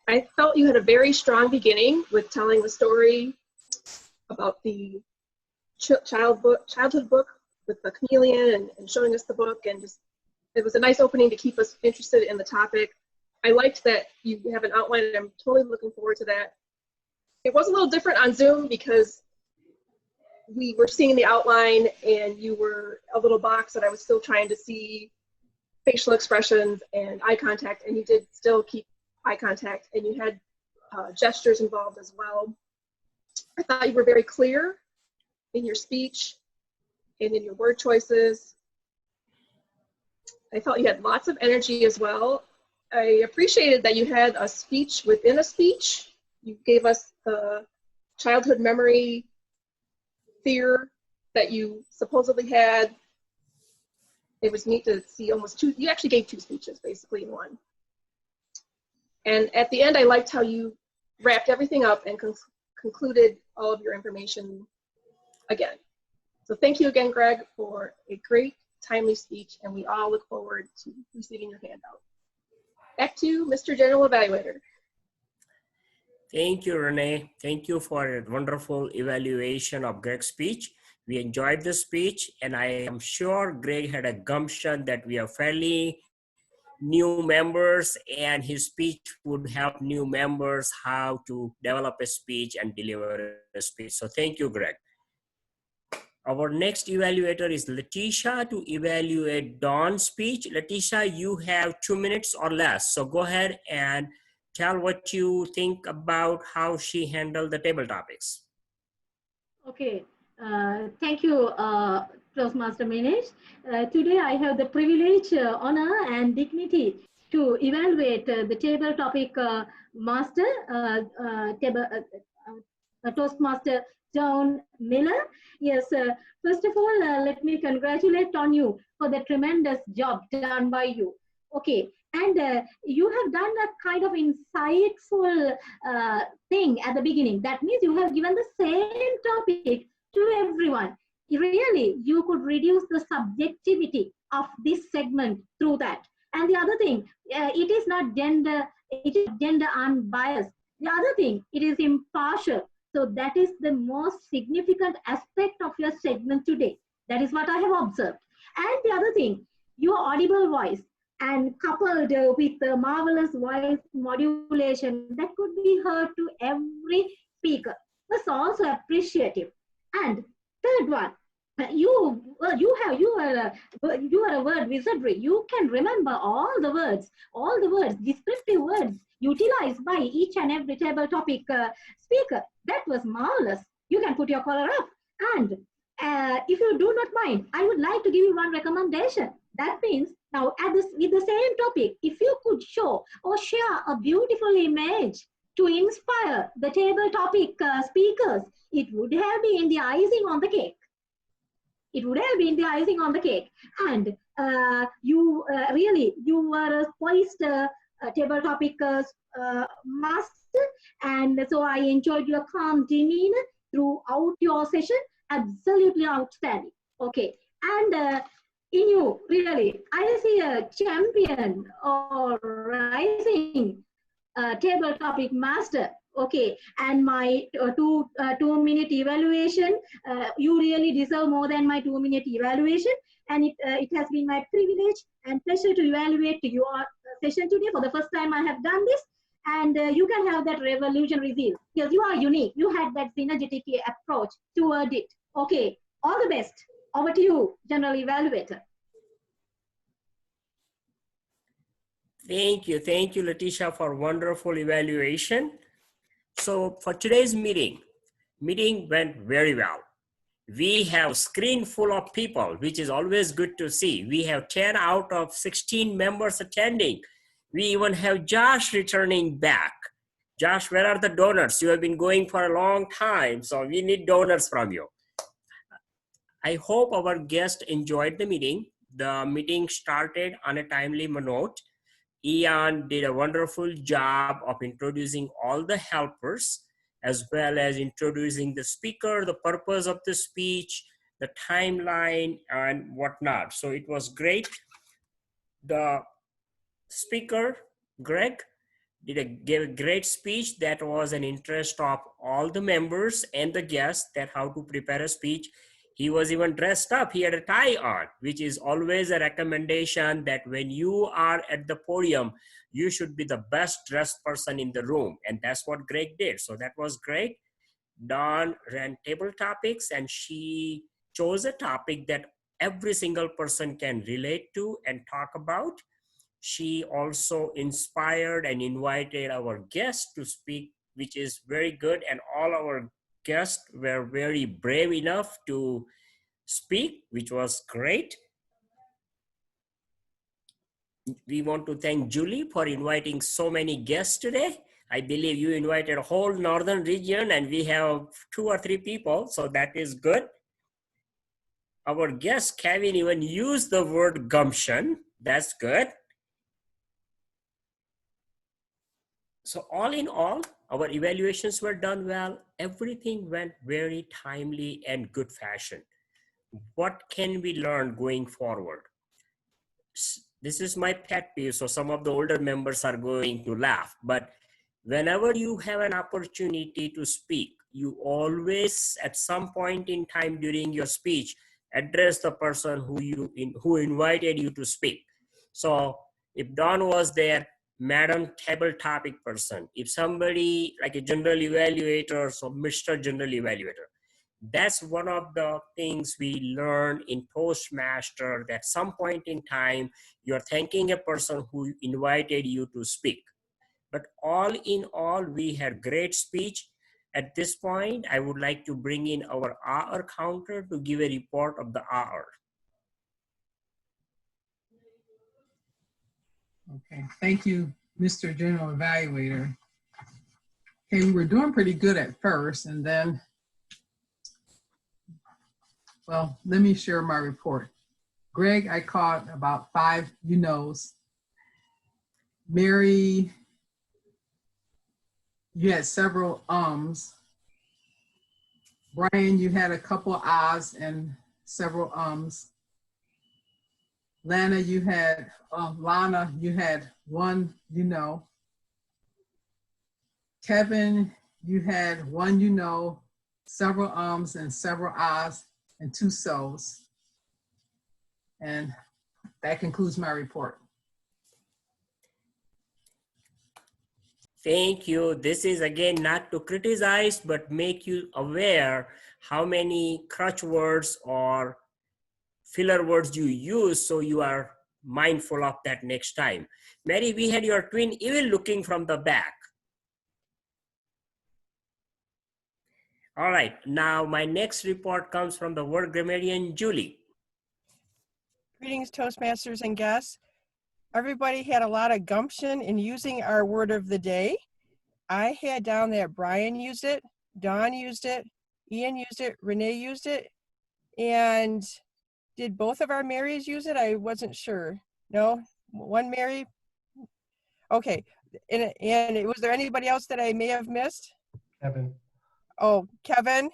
I felt you had a very strong beginning with telling the story about the childhood book with the chameleon and showing us the book, and just it was a nice opening to keep us interested in the topic. I liked that you have an outline, and I'm totally looking forward to that. It was a little different on Zoom because we were seeing the outline and you were a little box that I was still trying to see facial expressions and eye contact, and you did still keep eye contact, and you had gestures involved as well. I thought you were very clear in your speech and in your word choices. I felt you had lots of energy as well. I appreciated that you had a speech within a speech. You gave us the childhood memory fear that you supposedly had. It was neat to see almost two, you actually gave 2 speeches basically in one. And at the end, I liked how you wrapped everything up and concluded all of your information again. So thank you again, Greg, for a great, timely speech, and we all look forward to receiving your handout. Back to Mr. General Evaluator. Thank you, Renee. Thank you for a wonderful evaluation of Greg's speech. We enjoyed the speech, and I am sure Greg had a gumption that we are fairly new members, and his speech would help new members how to develop a speech and deliver a speech. So thank you, Greg. Our next evaluator is Letitia to evaluate Dawn's speech. Letitia, you have 2 minutes or less. So go ahead and tell what you think about how she handled the table topics. Okay, thank you, Toastmaster Manish. Today I have the privilege, honor, and dignity to evaluate the table topic master, Toastmaster Dawn Miller. Yes, first of all, let me congratulate on you for the tremendous job done by you. Okay, and you have done a kind of insightful thing at the beginning. That means you have given the same topic to everyone. Really, you could reduce the subjectivity of this segment through that. And the other thing, it is not gender, it is gender unbiased. The other thing, it is impartial. So that is the most significant aspect of your segment today. That is what I have observed. And the other thing, your audible voice and coupled with the marvelous voice modulation that could be heard to every speaker was also appreciative. And third one, you are a word wizardry. You can remember all the words, descriptive words utilized by each and every table topic speaker. That was marvelous. You can put your collar up. And if you do not mind, I would like to give you one recommendation. That means now with the same topic, if you could show or share a beautiful image to inspire the table topic speakers, it would have been the icing on the cake. It would have been the icing on the cake. And you were a poised table topic master. And so I enjoyed your calm demeanor throughout your session. Absolutely outstanding. Okay. And in you, really, I see a champion or rising table topic master. Okay, and my 2-minute evaluation, you really deserve more than my 2-minute evaluation. And it has been my privilege and pleasure to evaluate your session today. For the first time I have done this. And you can have that revolutionary zeal because you are unique. You had that synergetic approach toward it. Okay, all the best. Over to you, General Evaluator. Thank you, Letitia, for wonderful evaluation. So for today's meeting went very well. We have a screen full of people, which is always good to see. We have 10 out of 16 members attending. We even have Josh returning back. Josh, where are the donors? You have been going for a long time, so we need donors from you. I hope our guests enjoyed the meeting. The meeting started on a timely note. Ian did a wonderful job of introducing all the helpers, as well as introducing the speaker, the purpose of the speech, the timeline, and whatnot. So it was great. The speaker, Greg, gave a great speech that was an interest of all the members and the guests that how to prepare a speech. He was even dressed up. He had a tie on, which is always a recommendation that when you are at the podium, you should be the best dressed person in the room. And that's what Greg did. So that was great. Dawn ran table topics and she chose a topic that every single person can relate to and talk about. She also inspired and invited our guests to speak, which is very good. And all our guests were very brave enough to speak, which was great. We want to thank Julie for inviting so many guests today. I believe you invited a whole northern region and we have 2 or 3 people, so that is good. Our guest Kevin even used the word gumption. That's good. So all in all, our evaluations were done well. Everything went very timely and good fashion. What can we learn going forward? This is my pet peeve, so some of the older members are going to laugh, but whenever you have an opportunity to speak, you always, at some point in time during your speech, address the person who invited you to speak. So if Don was there, Madam Table Topic person, if somebody like a general evaluator, so Mr. General Evaluator. That's one of the things we learn in Toastmaster, that some point in time, you're thanking a person who invited you to speak. But all in all, we had great speech. At this point, I would like to bring in our hour counter to give a report of the hour. Okay, thank you, Mr. General Evaluator. Okay, we were doing pretty good at first, and then, well, let me share my report. Greg, I caught about 5 you-knows. Mary, you had several ums. Brian, you had a couple ahs and several ums. Lana, you had 1 you-know. Kevin, you had 1 you-know, several ums and several ahs and 2 so's. And that concludes my report. Thank you. This is again not to criticize, but make you aware how many crutch words or filler words you use, so you are mindful of that next time. Mary, we had your twin even looking from the back. All right, now my next report comes from the word grammarian, Julie. Greetings, Toastmasters and guests. Everybody had a lot of gumption in using our word of the day. I had down that Brian used it, Don used it, Ian used it, Renee used it, and did both of our Marys use it? I wasn't sure. No? One Mary? Okay. And was there anybody else that I may have missed? Kevin. Oh, Kevin?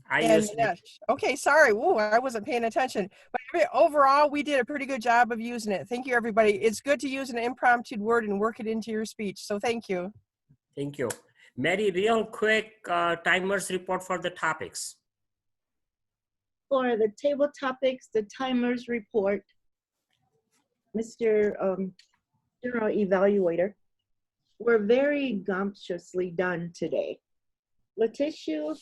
I and used Manesh. Okay, sorry. Ooh, I wasn't paying attention. But overall, we did a pretty good job of using it. Thank you, everybody. It's good to use an impromptu word and work it into your speech. So thank you. Thank you. Mary, real quick timers report for the topics. For the table topics, the timers report, Mr. General Evaluator, were very gumptiously done today. Letitia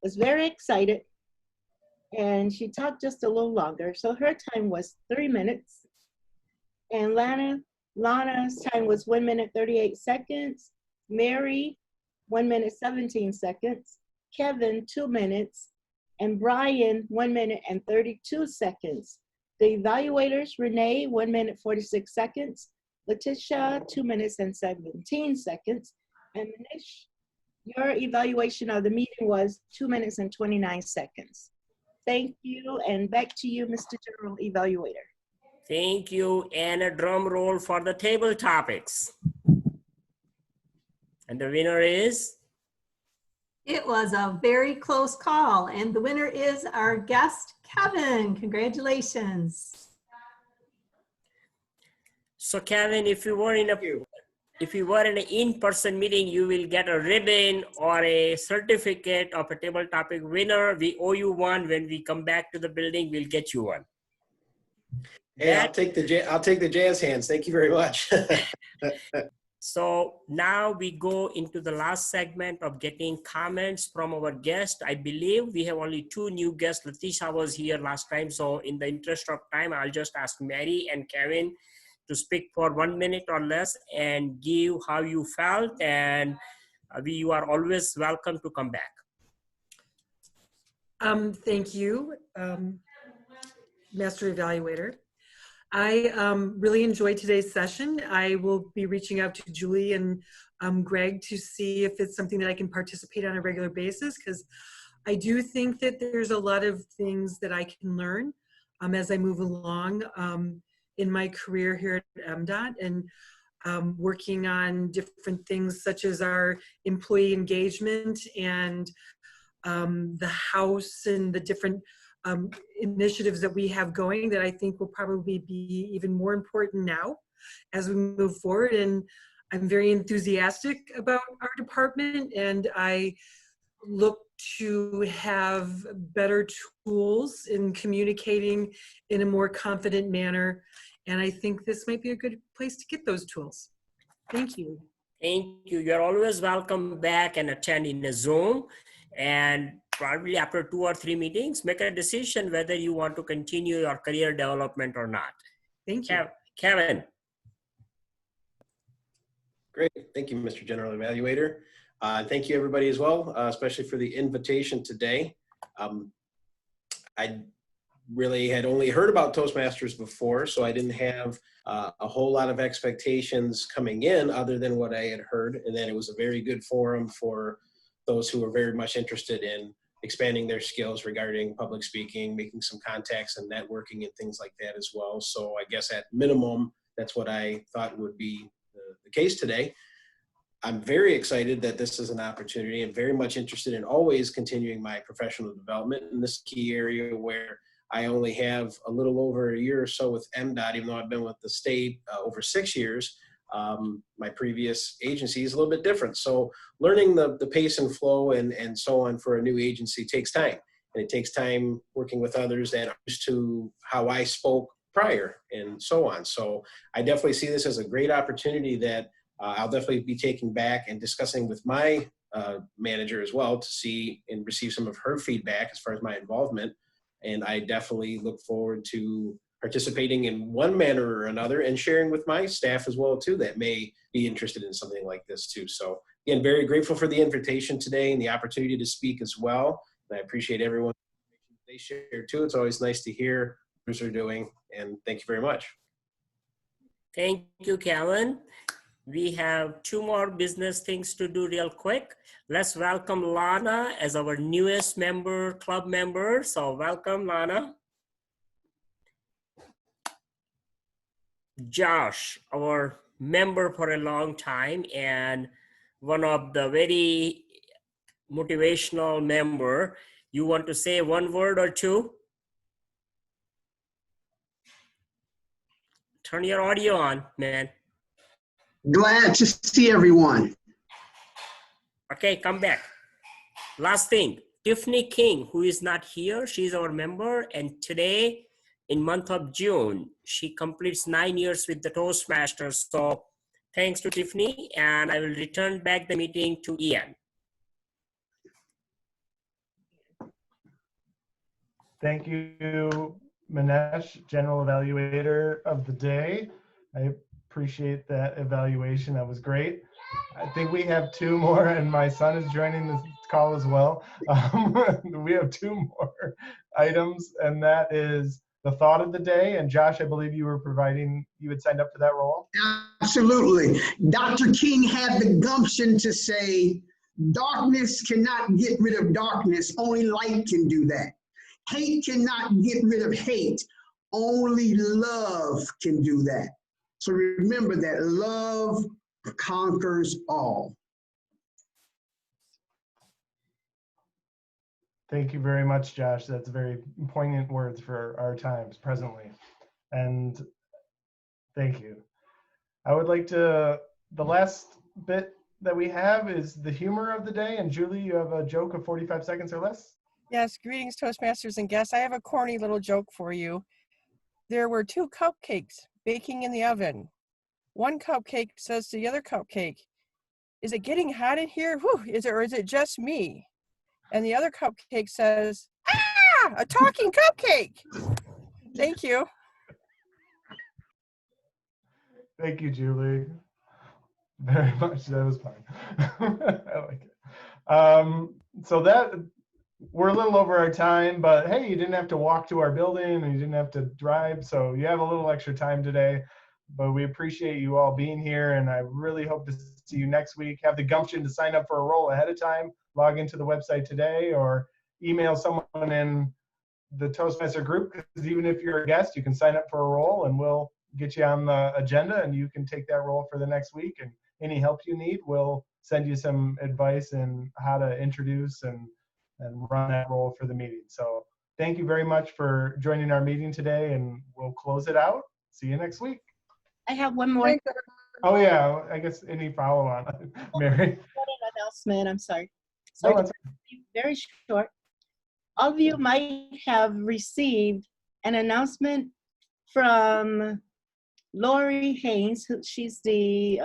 was very excited, and she talked just a little longer, so her time was 3 minutes. And Lana's time was 1 minute 38 seconds. Mary, 1 minute 17 seconds. Kevin, 2 minutes. And Brian, 1 minute and 32 seconds. The evaluators, Renee, 1 minute 46 seconds. Letitia, 2 minutes and 17 seconds. And Manish, your evaluation of the meeting was 2 minutes and 29 seconds. Thank you, and back to you, Mr. General Evaluator. Thank you, and a drum roll for the table topics. And the winner is? It was a very close call, and the winner is our guest, Kevin. Congratulations. So Kevin, if you were in an in-person meeting, you will get a ribbon or a certificate of a table topic winner. We owe you one. When we come back to the building, we'll get you one. Hey, I'll take the jazz hands. Thank you very much. So now we go into the last segment of getting comments from our guests. I believe we have only 2 new guests. Letitia was here last time. So in the interest of time, I'll just ask Mary and Kevin to speak for 1 minute or less and give how you felt, and you are always welcome to come back. Thank you, Master Evaluator. I really enjoyed today's session. I will be reaching out to Julie and Greg to see if it's something that I can participate on a regular basis, because I do think that there's a lot of things that I can learn as I move along in my career here at MDOT. And working on different things such as our employee engagement and the house and the different initiatives that we have going that I think will probably be even more important now as we move forward. And I'm very enthusiastic about our department, and I look to have better tools in communicating in a more confident manner. And I think this might be a good place to get those tools. Thank you. Thank you. You're always welcome back and attend in a Zoom. And probably after 2 or 3 meetings, make a decision whether you want to continue your career development or not. Thank you. Kevin. Great. Thank you, Mr. General Evaluator. Thank you, everybody, as well, especially for the invitation today. I really had only heard about Toastmasters before, so I didn't have a whole lot of expectations coming in other than what I had heard, and that it was a very good forum for those who are very much interested in expanding their skills regarding public speaking, making some contacts and networking and things like that as well. So I guess at minimum, that's what I thought would be the case today. I'm very excited that this is an opportunity. I'm very much interested in always continuing my professional development in this key area where I only have a little over a year or so with MDOT, even though I've been with the state over 6 years. My previous agency is a little bit different. So learning the pace and flow and so on for a new agency takes time. And it takes time working with others and used to how I spoke prior and so on. So I definitely see this as a great opportunity that I'll definitely be taking back and discussing with my manager as well to see and receive some of her feedback as far as my involvement. And I definitely look forward to participating in one manner or another and sharing with my staff as well too that may be interested in something like this too. So again, very grateful for the invitation today and the opportunity to speak as well. And I appreciate everyone they share too. It's always nice to hear what others are doing, and thank you very much. Thank you, Kevin. We have 2 more business things to do real quick. Let's welcome Lana as our newest club member. So welcome, Lana. Josh, our member for a long time and one of the very motivational member. You want to say 1 word or 2? Turn your audio on, man. Glad to see everyone. Okay, come back. Last thing, Tiffany King, who is not here, she's our member, and today, in month of June, she completes 9 years with the Toastmasters. So thanks to Tiffany, and I will return back the meeting to Ian. Thank you, Manesh, General Evaluator of the Day. I appreciate that evaluation. That was great. I think we have 2 more, and my son is joining this call as well. We have 2 more items, and that is the thought of the day. And Josh, I believe you had signed up for that role. Absolutely. Dr. King had the gumption to say, darkness cannot get rid of darkness. Only light can do that. Hate cannot get rid of hate. Only love can do that. So remember that love conquers all. Thank you very much, Josh. That's very poignant words for our times presently. And thank you. I would like to, the last bit that we have is the humor of the day. And Julie, you have a joke of 45 seconds or less? Yes, greetings, Toastmasters and guests. I have a corny little joke for you. There were 2 cupcakes baking in the oven. One cupcake says to the other cupcake, "Is it getting hot in here? Whew, is it just me?" And the other cupcake says, "Ah, a talking cupcake." Thank you. Thank you, Julie. Very much. That was fun. I like it. So that we're a little over our time, but hey, you didn't have to walk to our building and you didn't have to drive, so you have a little extra time today. But we appreciate you all being here, and I really hope to see you next week. Have the gumption to sign up for a role ahead of time. Log into the website today or email someone in the Toastmaster group, because even if you're a guest, you can sign up for a role and we'll get you on the agenda, and you can take that role for the next week. And any help you need, we'll send you some advice in how to introduce and run that role for the meeting. So thank you very much for joining our meeting today, and we'll close it out. See you next week. I have one more. Oh yeah, I guess any follow on, Mary. One announcement. I'm sorry. No, So that's very short. All of you might have received an announcement from Lori Haynes. She's the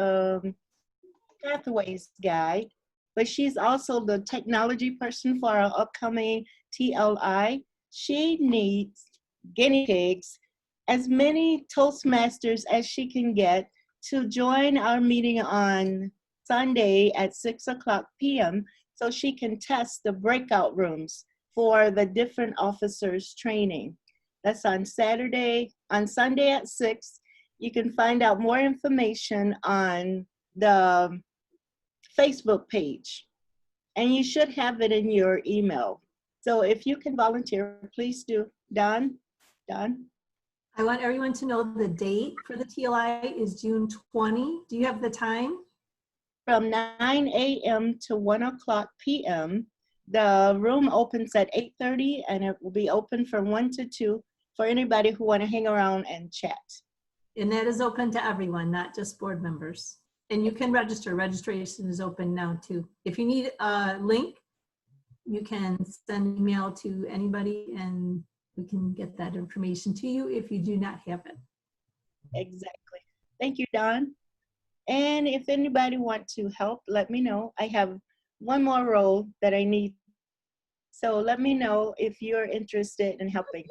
Pathways Guide, but she's also the technology person for our upcoming TLI. She needs guinea pigs, as many Toastmasters as she can get, to join our meeting on Sunday at 6:00 p.m. so she can test the breakout rooms for the different officers training. That's on Sunday at 6. You can find out more information on the Facebook page, and you should have it in your email. So if you can volunteer, please do. Don? I want everyone to know the date for the TLI is June 20. Do you have the time? From 9 a.m. to 1:00 p.m. The room opens at 8:30, and it will be open from 1 to 2 for anybody who want to hang around and chat. And that is open to everyone, not just board members. And you can register. Registration is open now too. If you need a link, you can send an email to anybody and we can get that information to you if you do not have it. Exactly. Thank you, Don. And if anybody wants to help, let me know. I have one more role that I need. So let me know if you're interested in helping.